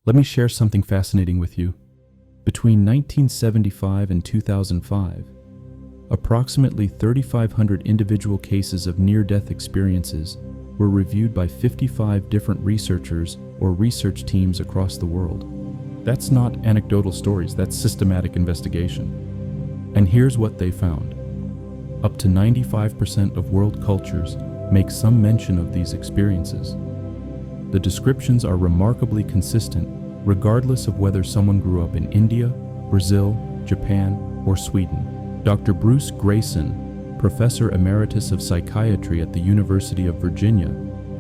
Let me share something fascinating with you. Between 1975 and 2005, approximately 3,500 individual cases of near-death experiences were reviewed by 55 different researchers or research teams across the world. That's not anecdotal stories, that's systematic investigation. And here's what they found. Up to 95% of world cultures make some mention of these experiences. The descriptions are remarkably consistent, regardless of whether someone grew up in India, Brazil, Japan, or Sweden. Dr. Bruce Grayson, Professor Emeritus of Psychiatry at the University of Virginia,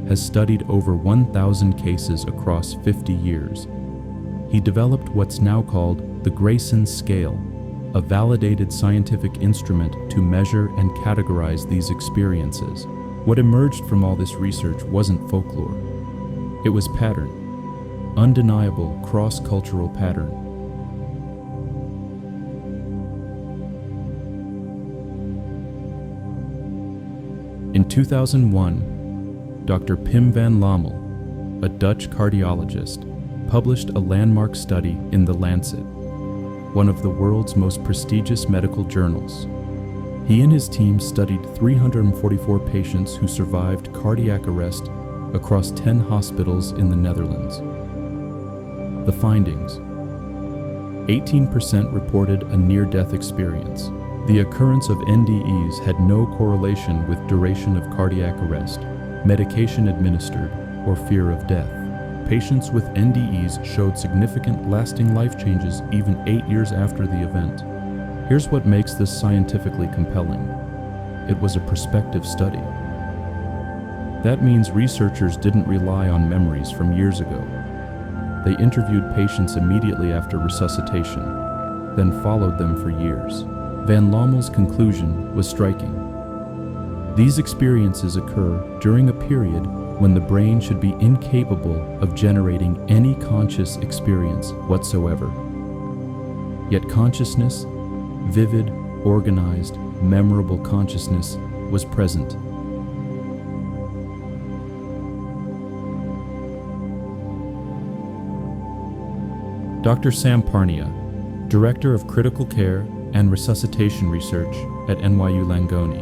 has studied over 1,000 cases across 50 years. He developed what's now called the Grayson Scale, a validated scientific instrument to measure and categorize these experiences. What emerged from all this research wasn't folklore. It was pattern, undeniable cross-cultural pattern. In 2001, Dr. Pim van Lommel, a Dutch cardiologist, published a landmark study in the Lancet, one of the world's most prestigious medical journals. He and his team studied 344 patients who survived cardiac arrest across 10 hospitals in the Netherlands. The findings: 18% reported a near-death experience. The occurrence of NDEs had no correlation with duration of cardiac arrest, medication administered, or fear of death. Patients with NDEs showed significant lasting life changes even 8 years after the event. Here's what makes this scientifically compelling. It was a prospective study. That means researchers didn't rely on memories from years ago. They interviewed patients immediately after resuscitation, then followed them for years. Van Lommel's conclusion was striking. These experiences occur during a period when the brain should be incapable of generating any conscious experience whatsoever. Yet consciousness, vivid, organized, memorable consciousness, was present. Dr. Sam Parnia, Director of Critical Care and Resuscitation Research at NYU Langone,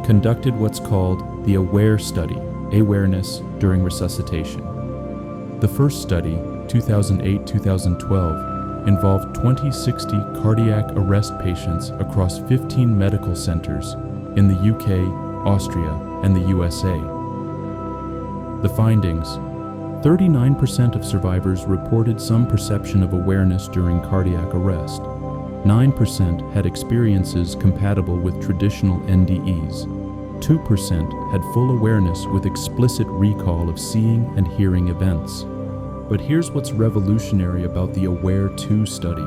conducted what's called the AWARE study, awareness during resuscitation. The first study, 2008-2012, involved 2060 cardiac arrest patients across 15 medical centers in the UK, Austria, and the USA. The findings: 39% of survivors reported some perception of awareness during cardiac arrest. 9% had experiences compatible with traditional NDEs. 2% had full awareness with explicit recall of seeing and hearing events. But here's what's revolutionary about the AWARE-2 study,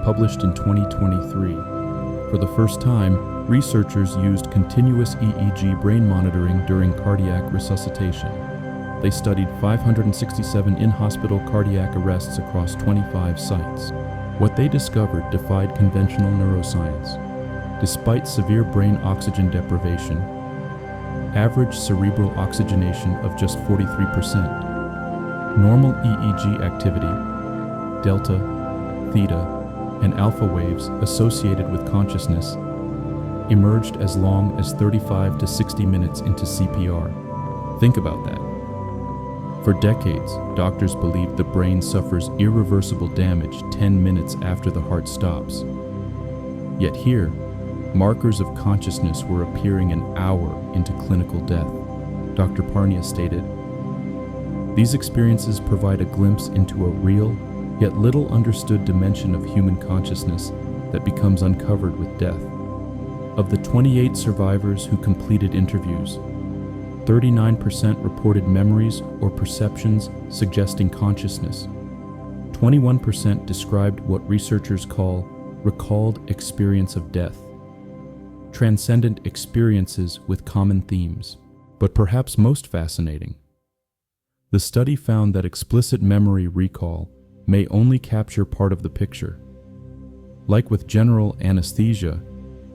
published in 2023. For the first time, researchers used continuous EEG brain monitoring during cardiac resuscitation. They studied 567 in-hospital cardiac arrests across 25 sites. What they discovered defied conventional neuroscience. Despite severe brain oxygen deprivation, average cerebral oxygenation of just 43%, normal EEG activity, delta, theta, and alpha waves associated with consciousness emerged as long as 35 to 60 minutes into CPR. Think about that. For decades, doctors believed the brain suffers irreversible damage 10 minutes after the heart stops. Yet here, markers of consciousness were appearing an hour into clinical death. Dr. Parnia stated, "These experiences provide a glimpse into a real, yet little understood dimension of human consciousness that becomes uncovered with death." Of the 28 survivors who completed interviews, 39% reported memories or perceptions suggesting consciousness. 21% described what researchers call recalled experience of death, transcendent experiences with common themes. But perhaps most fascinating, the study found that explicit memory recall may only capture part of the picture. Like with general anesthesia,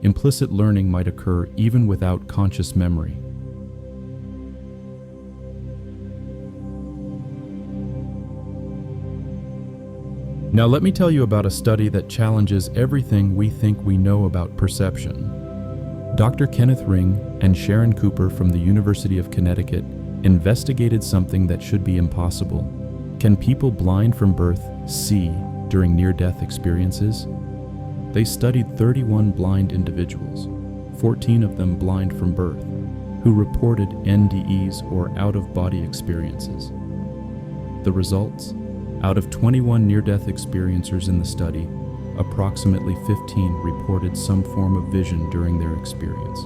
implicit learning might occur even without conscious memory. Now let me tell you about a study that challenges everything we think we know about perception. Dr. Kenneth Ring and Sharon Cooper from the University of Connecticut investigated something that should be impossible. Can people blind from birth see during near-death experiences? They studied 31 blind individuals, 14 of them blind from birth, who reported NDEs or out-of-body experiences. The results? Out of 21 near-death experiencers in the study, approximately 15 reported some form of vision during their experience.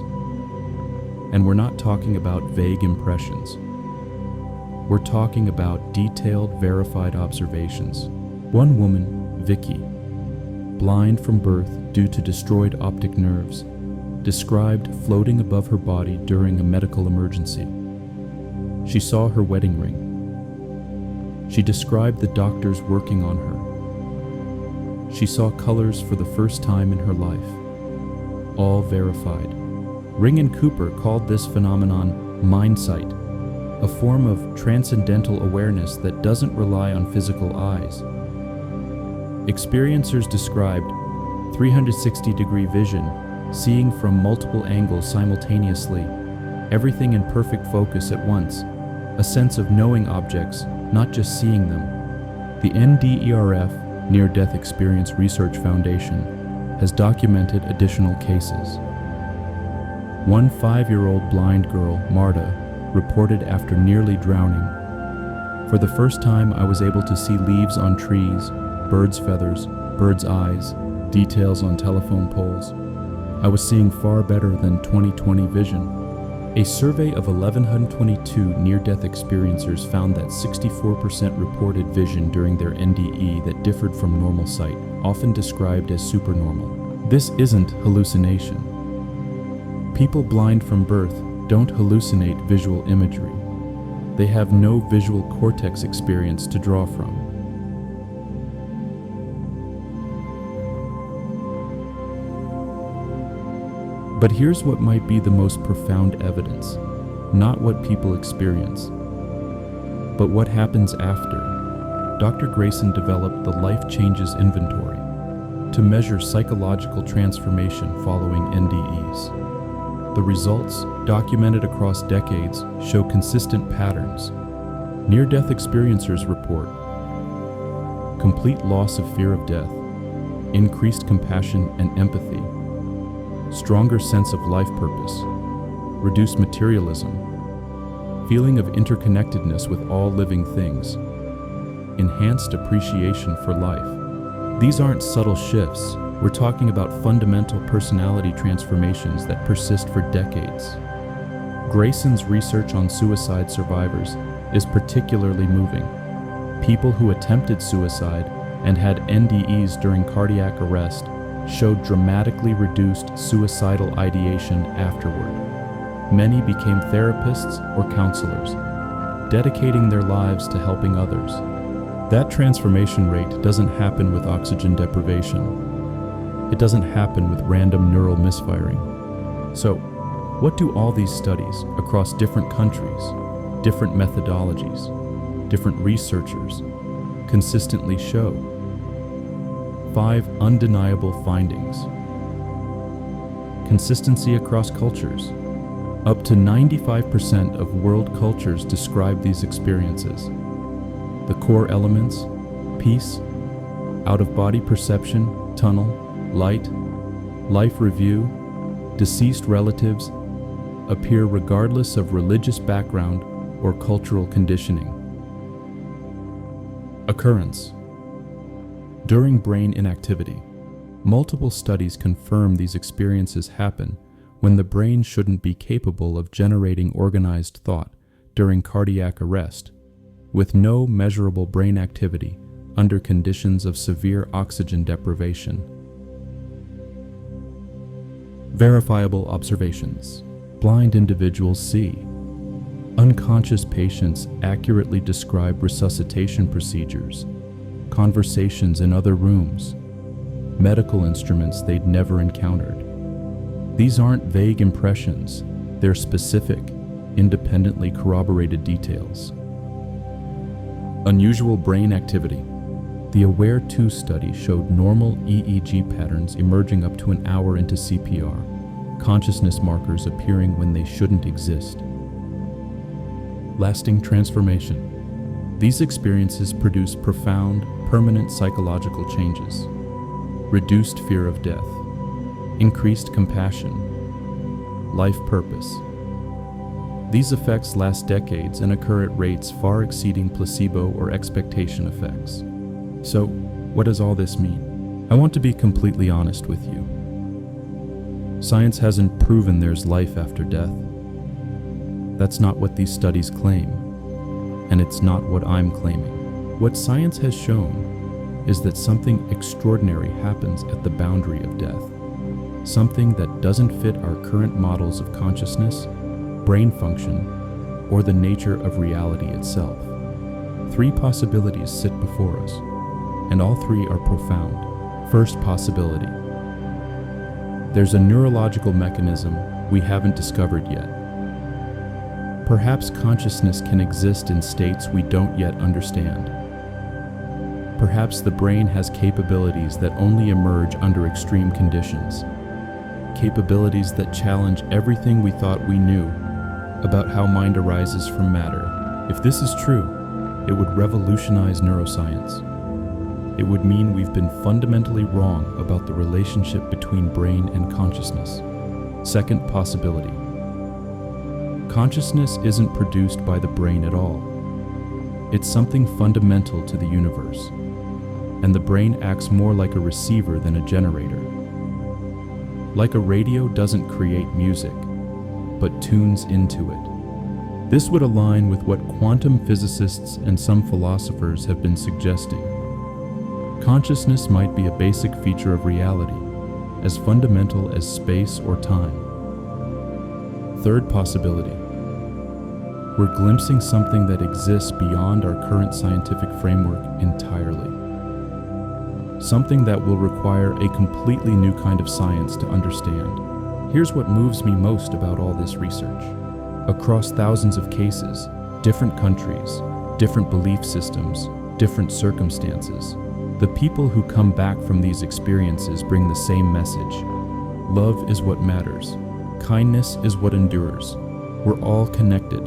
And we're not talking about vague impressions. We're talking about detailed, verified observations. One woman, Vicky, blind from birth due to destroyed optic nerves, described floating above her body during a medical emergency. She saw her wedding ring. She described the doctors working on her. She saw colors for the first time in her life. All verified. Ring and Cooper called this phenomenon mind sight, a form of transcendental awareness that doesn't rely on physical eyes. Experiencers described 360-degree vision, seeing from multiple angles simultaneously, everything in perfect focus at once, a sense of knowing objects, not just seeing them. The NDERF, Near-Death Experience Research Foundation, has documented additional cases. One 5-year-old blind girl, Marta, reported after nearly drowning. For the first time, I was able to see leaves on trees, birds' feathers, birds' eyes, details on telephone poles. I was seeing far better than 20/20 vision. A survey of 1,122 near-death experiencers found that 64% reported vision during their NDE that differed from normal sight, often described as supernormal. This isn't hallucination. People blind from birth don't hallucinate visual imagery. They have no visual cortex experience to draw from. But here's what might be the most profound evidence. Not what people experience, but what happens after. Dr. Grayson developed the Life Changes Inventory to measure psychological transformation following NDEs. The results, documented across decades, show consistent patterns. Near-death experiencers report complete loss of fear of death, increased compassion and empathy, stronger sense of life purpose, reduced materialism, feeling of interconnectedness with all living things, enhanced appreciation for life. These aren't subtle shifts. We're talking about fundamental personality transformations that persist for decades. Grayson's research on suicide survivors is particularly moving. People who attempted suicide and had NDEs during cardiac arrest showed dramatically reduced suicidal ideation afterward. Many became therapists or counselors, dedicating their lives to helping others. That transformation rate doesn't happen with oxygen deprivation. It doesn't happen with random neural misfiring. So, what do all these studies across different countries, different methodologies, different researchers consistently show? 5 undeniable findings. Consistency across cultures. Up to 95% of world cultures describe these experiences. The core elements: peace, out-of-body perception, tunnel, light, life review, deceased relatives, appear regardless of religious background or cultural conditioning. Occurrence. During brain inactivity, multiple studies confirm these experiences happen when the brain shouldn't be capable of generating organized thought during cardiac arrest, with no measurable brain activity under conditions of severe oxygen deprivation. Verifiable observations. Blind individuals see. Unconscious patients accurately describe resuscitation procedures, conversations in other rooms, medical instruments they'd never encountered. These aren't vague impressions, they're specific, independently corroborated details. Unusual brain activity. The AWARE-2 study showed normal EEG patterns emerging up to an hour into CPR, consciousness markers appearing when they shouldn't exist. Lasting transformation. These experiences produce profound, permanent psychological changes. Reduced fear of death, increased compassion, life purpose. These effects last decades and occur at rates far exceeding placebo or expectation effects. So, what does all this mean? I want to be completely honest with you. Science hasn't proven there's life after death. That's not what these studies claim, and it's not what I'm claiming. What science has shown is that something extraordinary happens at the boundary of death, something that doesn't fit our current models of consciousness, brain function, or the nature of reality itself. 3 possibilities sit before us, and all 3 are profound. First possibility. There's a neurological mechanism we haven't discovered yet. Perhaps consciousness can exist in states we don't yet understand. Perhaps the brain has capabilities that only emerge under extreme conditions. Capabilities that challenge everything we thought we knew about how mind arises from matter. If this is true, it would revolutionize neuroscience. It would mean we've been fundamentally wrong about the relationship between brain and consciousness. Second possibility. Consciousness isn't produced by the brain at all. It's something fundamental to the universe, and the brain acts more like a receiver than a generator. Like a radio doesn't create music, but tunes into it. This would align with what quantum physicists and some philosophers have been suggesting. Consciousness might be a basic feature of reality, as fundamental as space or time. Third possibility. We're glimpsing something that exists beyond our current scientific framework entirely. Something that will require a completely new kind of science to understand. Here's what moves me most about all this research. Across thousands of cases, different countries, different belief systems, different circumstances, the people who come back from these experiences bring the same message. Love is what matters. Kindness is what endures. We're all connected.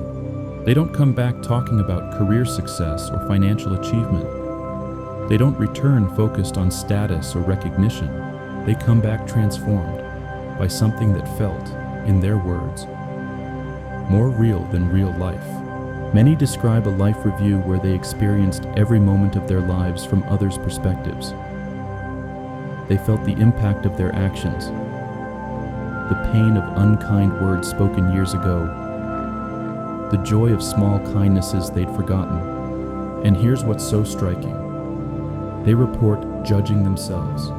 They don't come back talking about career success or financial achievement. They don't return focused on status or recognition. They come back transformed by something that felt, in their words, more real than real life. Many describe a life review where they experienced every moment of their lives from others' perspectives. They felt the impact of their actions, the pain of unkind words spoken years ago, the joy of small kindnesses they'd forgotten. And here's what's so striking. They report judging themselves,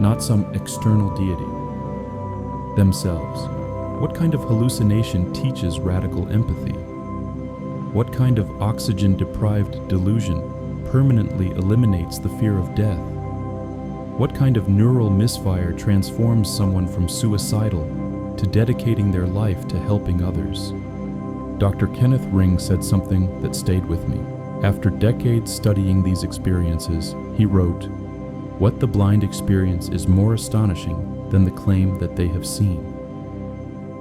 not some external deity, themselves. What kind of hallucination teaches radical empathy? What kind of oxygen-deprived delusion permanently eliminates the fear of death? What kind of neural misfire transforms someone from suicidal to dedicating their life to helping others? Dr. Kenneth Ring said something that stayed with me. After decades studying these experiences, he wrote, "What the blind experience is more astonishing than the claim that they have seen.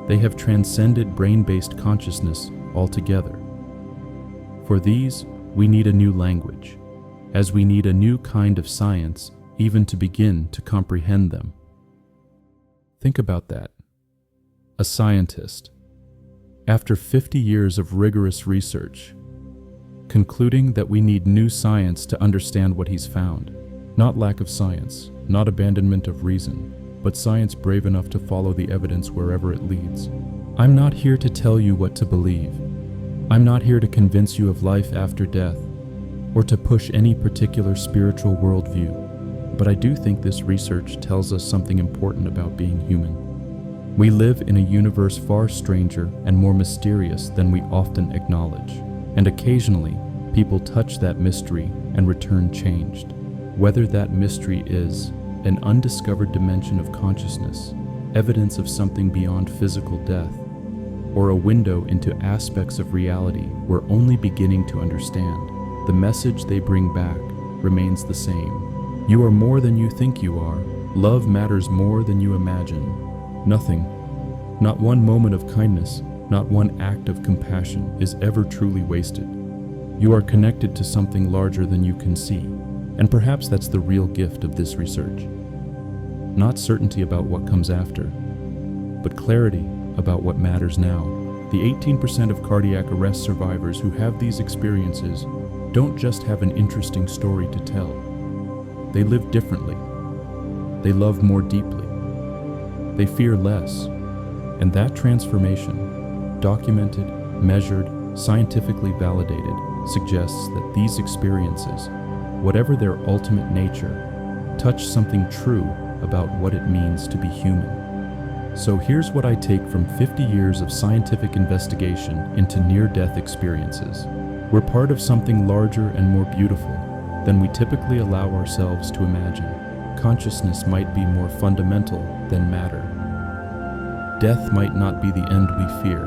They have transcended brain-based consciousness altogether. For these, we need a new language, as we need a new kind of science even to begin to comprehend them." Think about that. A scientist, after 50 years of rigorous research, concluding that we need new science to understand what he's found. Not lack of science, not abandonment of reason, but science brave enough to follow the evidence wherever it leads. I'm not here to tell you what to believe. I'm not here to convince you of life after death, or to push any particular spiritual worldview, but I do think this research tells us something important about being human. We live in a universe far stranger and more mysterious than we often acknowledge, and occasionally people touch that mystery and return changed. Whether that mystery is an undiscovered dimension of consciousness, evidence of something beyond physical death, or a window into aspects of reality we're only beginning to understand, the message they bring back remains the same. You are more than you think you are. Love matters more than you imagine. Nothing, not one moment of kindness, not one act of compassion is ever truly wasted. You are connected to something larger than you can see, and perhaps that's the real gift of this research. Not certainty about what comes after, but clarity about what matters now. The 18% of cardiac arrest survivors who have these experiences don't just have an interesting story to tell. They live differently. They love more deeply. They fear less. And that transformation, documented, measured, scientifically validated, suggests that these experiences, whatever their ultimate nature, touch something true about what it means to be human. So here's what I take from 50 years of scientific investigation into near-death experiences. We're part of something larger and more beautiful than we typically allow ourselves to imagine. Consciousness might be more fundamental than matter. Death might not be the end we fear.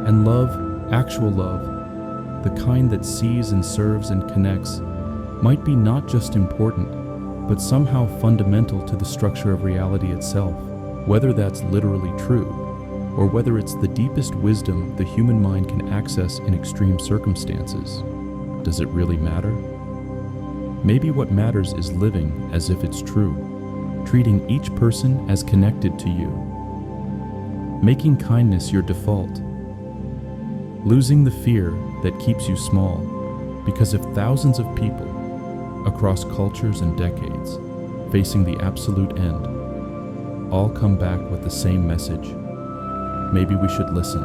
And love, actual love, the kind that sees and serves and connects, might be not just important, but somehow fundamental to the structure of reality itself. Whether that's literally true, or whether it's the deepest wisdom the human mind can access in extreme circumstances, does it really matter? Maybe what matters is living as if it's true, treating each person as connected to you, making kindness your default, losing the fear that keeps you small, because if thousands of people, across cultures and decades, facing the absolute end, all come back with the same message, maybe we should listen.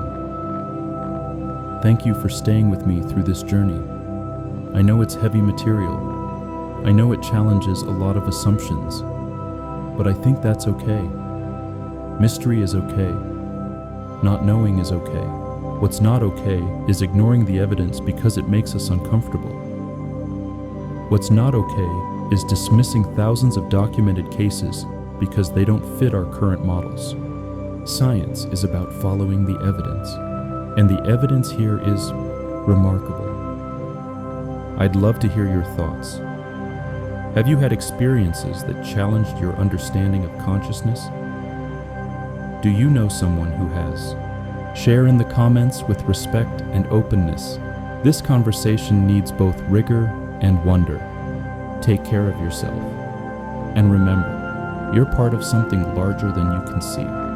Thank you for staying with me through this journey. I know it's heavy material. I know it challenges a lot of assumptions, but I think that's okay. Mystery is okay. Not knowing is okay. What's not okay is ignoring the evidence because it makes us uncomfortable. What's not okay is dismissing thousands of documented cases because they don't fit our current models. Science is about following the evidence, and the evidence here is remarkable. I'd love to hear your thoughts. Have you had experiences that challenged your understanding of consciousness? Do you know someone who has? Share in the comments with respect and openness. This conversation needs both rigor and wonder. Take care of yourself. And remember, you're part of something larger than you can see.